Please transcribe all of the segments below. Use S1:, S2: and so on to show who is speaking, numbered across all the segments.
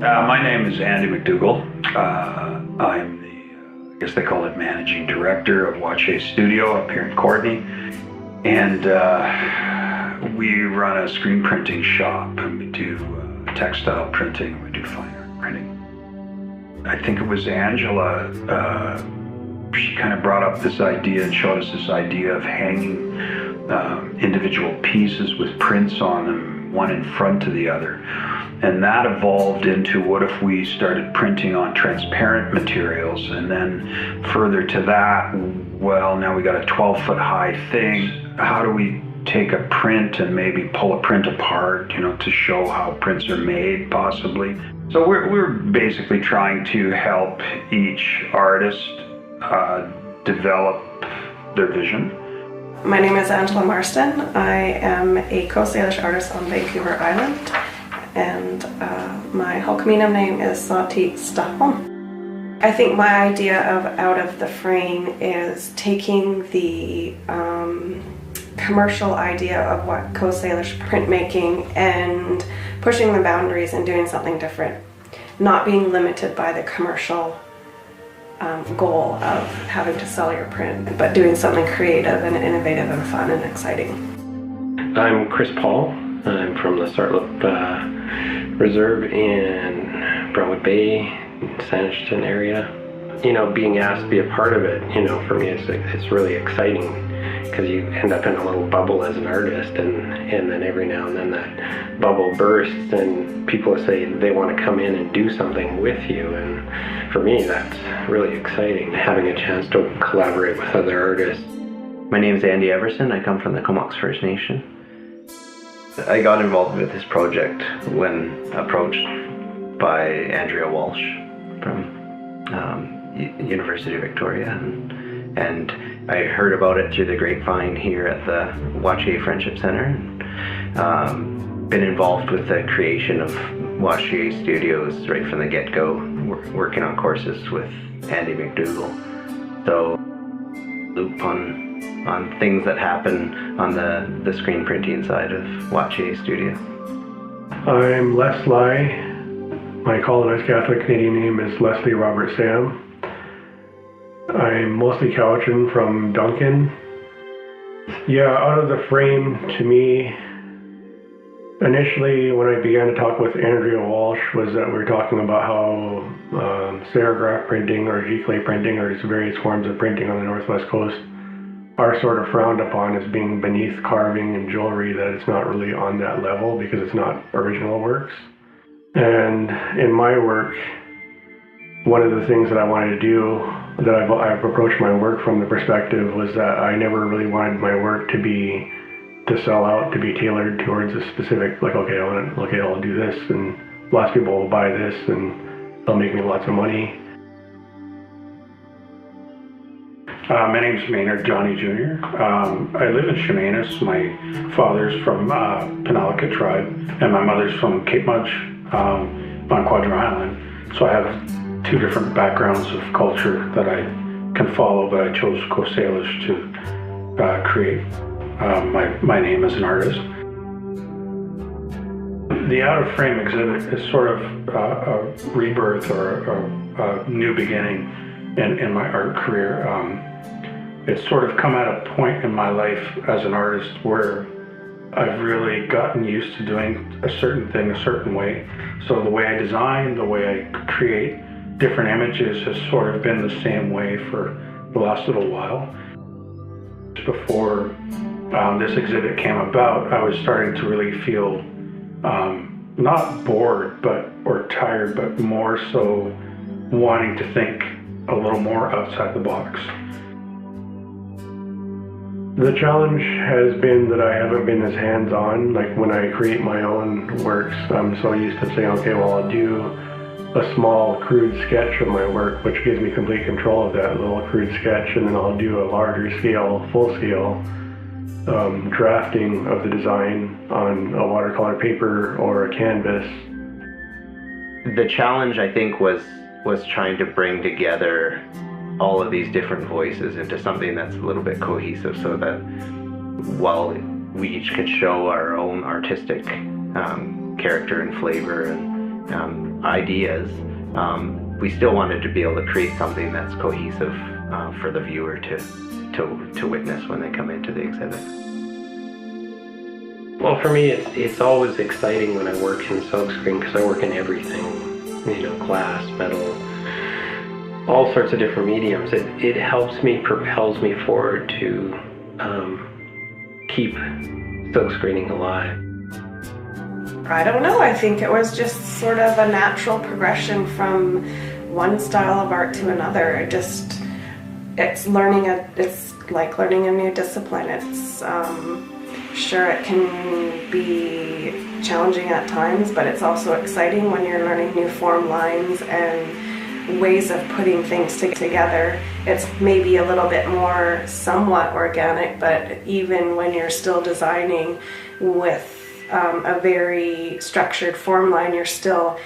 S1: My name is Andy McDougall. I'm the, I guess they call it managing director of Wachiay Studio up here in Courtenay. And we run a screen printing shop, and we do textile printing, we do fine art printing. I think it was Angela, she kind of brought up this idea and showed us this idea of hanging individual pieces with prints on them, one in front of the other. And that evolved into, what if we started printing on transparent materials? And then further to that, well, now we got a 12-foot high thing. How do we take a print and maybe pull a print apart, to show how prints are made, possibly? So we're basically trying to help each artist develop their vision.
S2: My name is Angela Marston. I am a Coast Salish artist on Vancouver Island, and my Hulkamino name is Sati Stahom. I think my idea of out of the frame is taking the commercial idea of what Coast Salish printmaking and pushing the boundaries and doing something different, not being limited by the commercial goal of having to sell your print, but doing something creative and innovative and fun and exciting.
S3: I'm Chris Paul. I'm from the Sartlip Reserve in Brentwood Bay, Saniston area. Being asked to be a part of it, for me it's really exciting, because you end up in a little bubble as an artist, and then every now and then that bubble bursts and people say they want to come in and do something with you, and for me that's really exciting, having a chance to collaborate with other artists.
S4: My name is Andy Everson. I come from the Comox First Nation. I got involved with this project when approached by Andrea Walsh from University of Victoria, and I heard about it through the grapevine here at the Wachiay Friendship Center. Been involved with the creation of Wachiay Studios right from the get-go, working on courses with Andy McDougall. So loop on things that happen on the screen printing side of Wachiay Studio.
S5: I'm Les Lai. My colonized Catholic Canadian name is Leslie Robert Sam. I'm mostly Cowichan from Duncan. Yeah, out of the frame, to me, initially when I began to talk with Andrea Walsh, was that we were talking about how serigraph printing or giclée printing, or just various forms of printing on the Northwest Coast, are sort of frowned upon as being beneath carving and jewelry, that it's not really on that level because it's not original works. And in my work, one of the things that I wanted to do, that I've approached my work from the perspective, was that I never really wanted my work to sell out, to be tailored towards a specific, like, I'll do this, and lots of people will buy this, and they'll make me lots of money.
S1: My name's Maynard Johnny Jr. I live in Chemainus. My father's from Penalakat tribe, and my mother's from Cape Mudge on Quadra Island. So I have two different backgrounds of culture that I can follow, but I chose Coast Salish to create my name as an artist. The Out of Frame exhibit is sort of a rebirth or a new beginning in my art career. It's sort of come at a point in my life as an artist where I've really gotten used to doing a certain thing a certain way. So the way I design, the way I create different images has sort of been the same way for the last little while. Before this exhibit came about, I was starting to really feel not bored or tired, but more so wanting to think a little more outside the box. The challenge has been that I haven't been as hands-on. Like when I create my own works, I'm so used to saying, okay, well, I'll do a small crude sketch of my work, which gives me complete control of that little crude sketch, and then I'll do a larger scale, full scale drafting of the design on a watercolor paper or a canvas.
S4: The challenge, I think, was trying to bring together all of these different voices into something that's a little bit cohesive, so that while we each could show our own artistic character and flavor ideas, we still wanted to be able to create something that's cohesive for the viewer to witness when they come into the exhibit.
S3: Well, for me, it's always exciting when I work in silkscreen because I work in everything, glass, metal, all sorts of different mediums. It helps me, propels me forward to keep silkscreening alive.
S2: I don't know. I think it was just sort of a natural progression from one style of art to another. It's like learning a new discipline. It's sure it can be challenging at times, but it's also exciting when you're learning new form lines and ways of putting things together. It's maybe a little bit more somewhat organic, but even when you're still designing with a very structured form line, it's still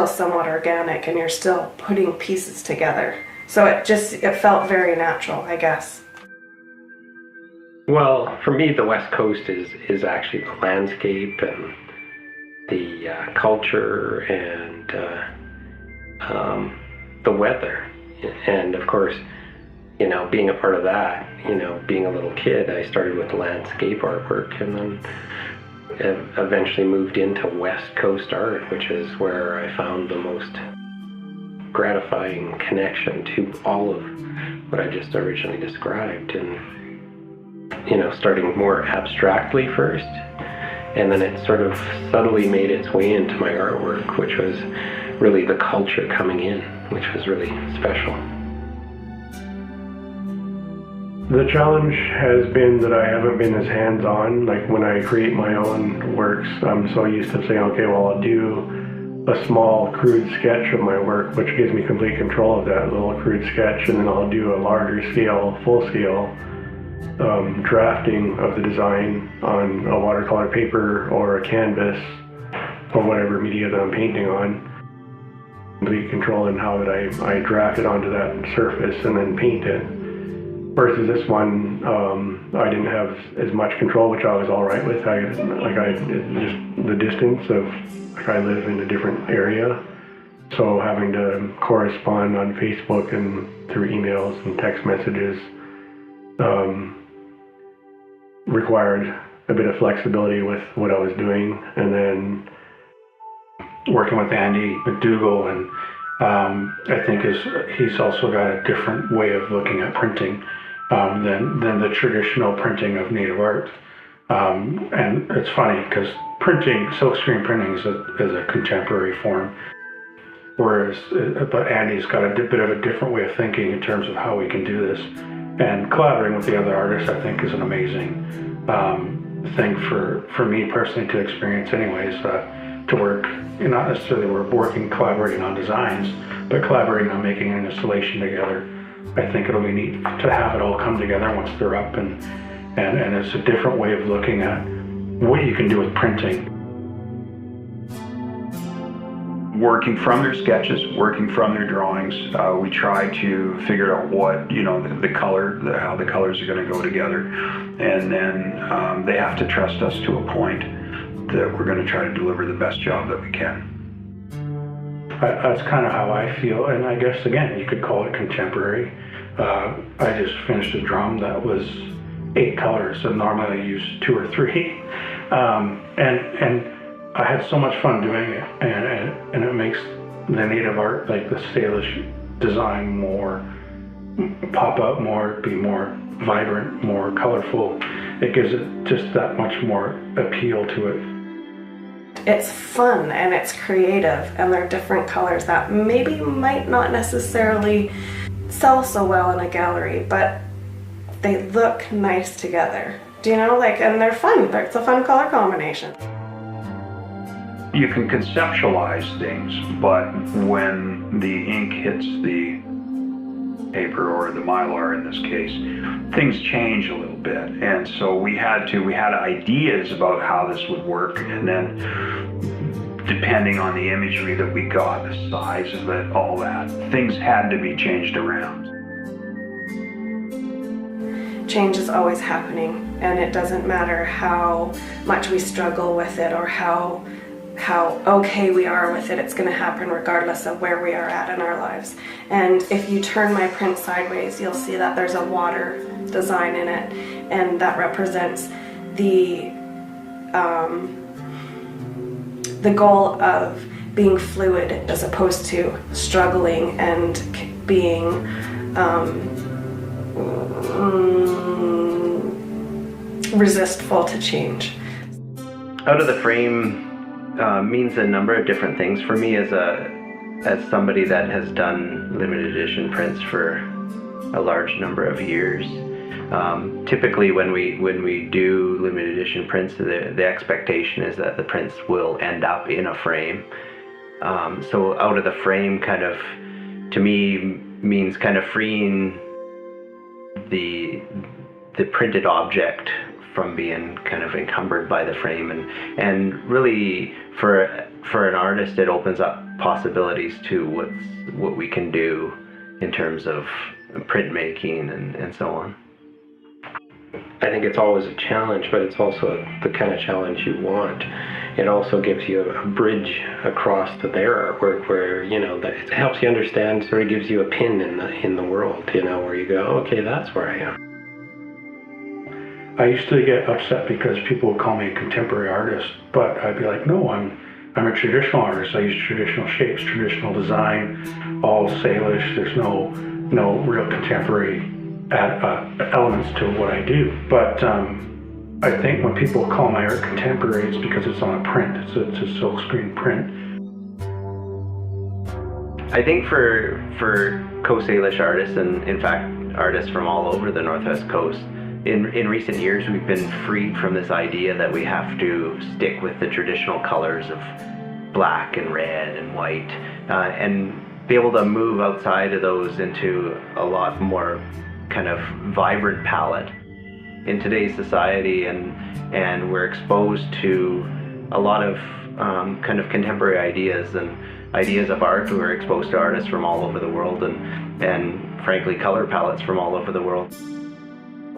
S2: somewhat organic, and you're still putting pieces together. So it felt very natural, I guess.
S3: Well, for me, the West Coast is actually the landscape and the culture and the weather. And of course, being a part of that, being a little kid, I started with landscape artwork and then eventually moved into West Coast art, which is where I found the most gratifying connection to all of what I just originally described. And starting more abstractly first, and then it sort of subtly made its way into my artwork, which was really the culture coming in, which was really special.
S5: The challenge has been that I haven't been as hands-on. Like when I create my own works, I'm so used to saying, okay, well, I'll do a small crude sketch of my work, which gives me complete control of that little crude sketch, and then I'll do a larger scale, full scale drafting of the design on a watercolor paper or a canvas or whatever media that I'm painting on. Complete control in how that I draft it onto that surface and then paint it. Versus this one, I didn't have as much control, which I was all right with. Just the distance of, I live in a different area, so having to correspond on Facebook and through emails and text messages required a bit of flexibility with what I was doing. And then
S1: working with Andy McDougall, and I think he's also got a different way of looking at printing than the traditional printing of native art. And it's funny because silkscreen printing is a contemporary form, but Andy's got a bit of a different way of thinking in terms of how we can do this. And collaborating with the other artists, I think, is an amazing thing for me personally to experience anyways, to work, not necessarily we're collaborating on designs, but collaborating on making an installation together. I think it'll be neat to have it all come together once they're up, and it's a different way of looking at what you can do with printing. Working from their sketches, working from their drawings, we try to figure out what, the color, how the colors are going to go together. And then they have to trust us to a point that we're going to try to deliver the best job that we can. That's kind of how I feel. And I guess, again, you could call it contemporary. I just finished a drum that was 8 colors, and normally I use 2 or 3. And I had so much fun doing it, and it makes the native art, like the Salish design, more pop up more, be more vibrant, more colorful. It gives it just that much more appeal to it.
S2: It's fun and it's creative, and they're different colors that maybe might not necessarily sell so well in a gallery, but they look nice together. Do you know, and they're fun. It's a fun color combination.
S1: You can conceptualize things, but when the ink hits the paper, or the mylar in this case, things change a little bit. And so we had ideas about how this would work, and then depending on the imagery that we got, the size of it, all that, things had to be changed around.
S2: Change is always happening, and it doesn't matter how much we struggle with it or how how okay we are with it. It's going to happen regardless of where we are at in our lives. And if you turn my print sideways, you'll see that there's a water design in it, and that represents the goal of being fluid as opposed to struggling and being resistful to change.
S4: Out of the frame means a number of different things for me as somebody that has done limited edition prints for a large number of years. Typically when we do limited edition prints, the expectation is that the prints will end up in a frame. So out of the frame kind of, to me, means kind of freeing the printed object from being kind of encumbered by the frame, and really for an artist it opens up possibilities to what we can do in terms of printmaking and so on.
S3: I think it's always a challenge, but it's also the kind of challenge you want. It also gives you a bridge across to their artwork where, you know, that it helps you understand, sort of gives you a pin in the world, you know, where you go, okay, that's where I am.
S5: I used to get upset because people would call me a contemporary artist, but I'd be like, no, I'm a traditional artist. I use traditional shapes, traditional design, all Salish. There's no real contemporary elements to what I do. But I think when people call my art contemporary, it's because it's on a print. It's a silkscreen print.
S4: I think for Coast Salish artists, and in fact artists from all over the Northwest Coast, in recent years we've been freed from this idea that we have to stick with the traditional colors of black and red and white, and be able to move outside of those into a lot more kind of vibrant palette. In today's society, and we're exposed to a lot of kind of contemporary ideas and ideas of art. We're exposed to artists from all over the world, and frankly color palettes from all over the world.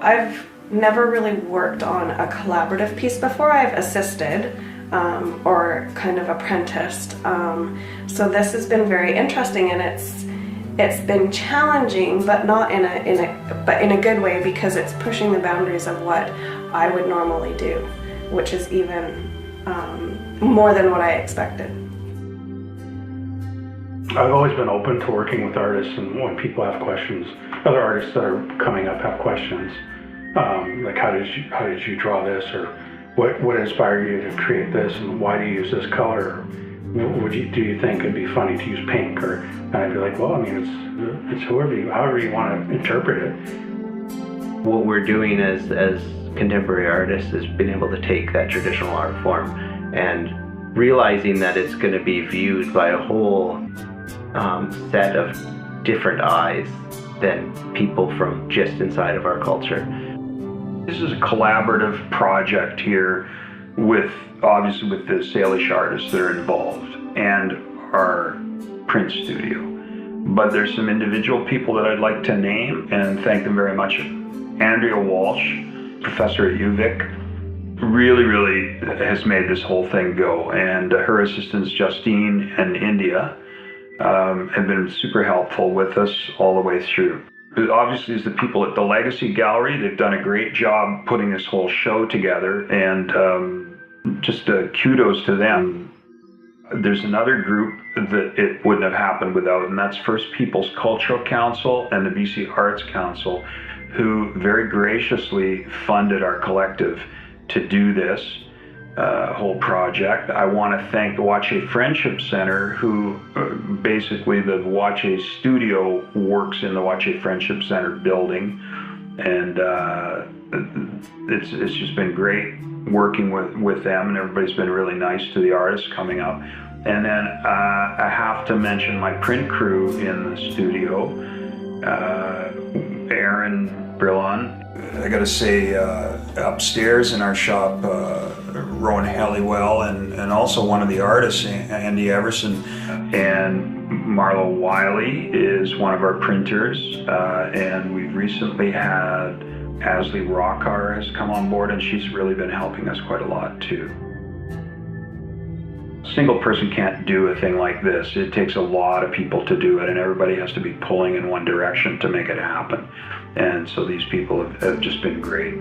S2: I've never really worked on a collaborative piece before. I've assisted or kind of apprenticed. So this has been very interesting, and it's been challenging, but not in a good way, because it's pushing the boundaries of what I would normally do, which is even more than what I expected.
S5: I've always been open to working with artists, and when people have questions, other artists that are coming up have questions, like how did you draw this, or what inspired you to create this, and why do you use this color? Do you think it'd be funny to use pink? And I'd be like, well, I mean, it's however you want to interpret it.
S4: What we're doing as contemporary artists is being able to take that traditional art form and realizing that it's going to be viewed by a whole set of different eyes than people from just inside of our culture.
S1: This is a collaborative project here with the Salish artists that are involved and our print studio. But there's some individual people that I'd like to name and thank them very much. Andrea Walsh, professor at UVic, really has made this whole thing go, and her assistants Justine and India have been super helpful with us all the way through. Obviously, as the people at the Legacy Gallery, they've done a great job putting this whole show together, and just kudos to them. There's another group that it wouldn't have happened without, and that's First Peoples Cultural Council and the BC Arts Council, who very graciously funded our collective to do this whole project. I want to thank the Wachiay Friendship Center, who basically the Wachiay studio works in the Wachiay Friendship Center building, and it's just been great working with them, and everybody's been really nice to the artists coming up. And then I have to mention my print crew in the studio, Aaron Brillon. I gotta say, upstairs in our shop, Rowan Halliwell, and also one of the artists, Andy Everson, and Marlo Wiley is one of our printers, and we've recently had Asley Rockar has come on board, and she's really been helping us quite a lot too. single person can't do a thing like this. It takes a lot of people to do it, and everybody has to be pulling in one direction to make it happen. And so these people have just been great.